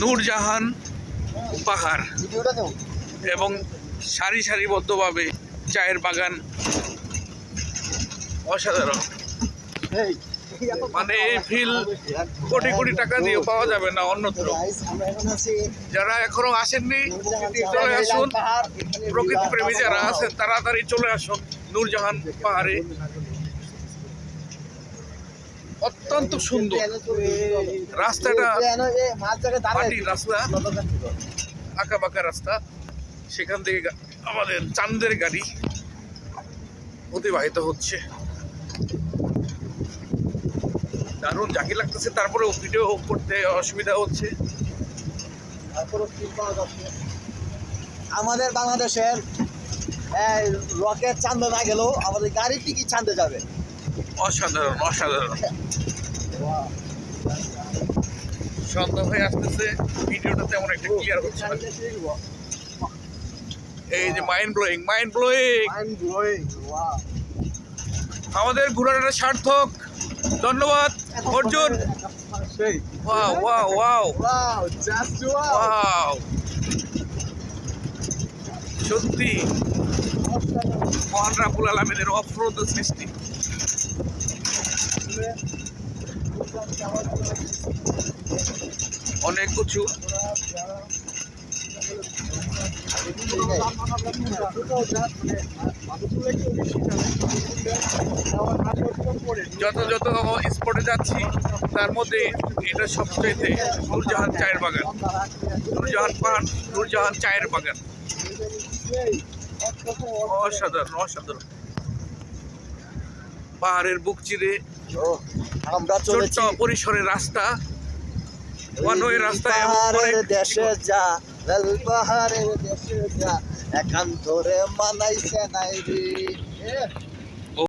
নূরজাহান পাহাড় এবং সারি সারিবদ্ধভাবে চায়ের বাগান, অসাধারণ। মানে এই ফিল কোটি কোটি টাকা দিয়ে পাওয়া যাবে না অন্যত্র। যারা এখনো আসেননি চলে আসুন, প্রকৃতি প্রেমী যারা আছেন তাড়াতাড়ি চলে আসুন নূরজাহান পাহাড়ে। অত্যন্ত সুন্দর রাস্তাটা, মাটির রাস্তা, আঁকা বাঁকা রাস্তা, সেখান থেকে আমাদের চাঁদের গাড়ি অতিবাহিত হচ্ছে। দারুণ জাকি লাগতেছে, তারপরে ভিডিও করতে অসুবিধা হচ্ছে। আমাদের বাংলাদেশের রকেট চাঁদে না গেলেও আমাদের গাড়ির টিকিট চাঁদে যাবে। অসাধারণ অসাধারণ। সন্ধ্যা হয়ে আসতেছে, ভিডিওটা তেমন একটা ক্লিয়ার হচ্ছে না। এই যে মাইন্ড ব্লোয়িং, মাইন্ড ব্লোয়িং। আমাদের ঘোরাটা সার্থক। ধন্যবাদ Arjun. Wow wow wow wow, সত্যি মহান রাব্বুল আলামিনের অফরোদ সৃষ্টি। অনেক কিছু যত যত স্পটে যাচ্ছি তার মধ্যে এটা সবচেয়ে নূরজাহান চায়ের বাগান, নূরজাহান পান, নূরজাহান চায়ের বাগান। অসাধারণ অসাধারণ। পাহাড়ের বুক চিরে আমরা ছোট্ট পরিসরের রাস্তা, ওয়ানওয়ে রাস্তা। পাহাড়ের দেশে যা, পাহাড়ের দেশে যা, একান্তরে মানাইছে নাই রে।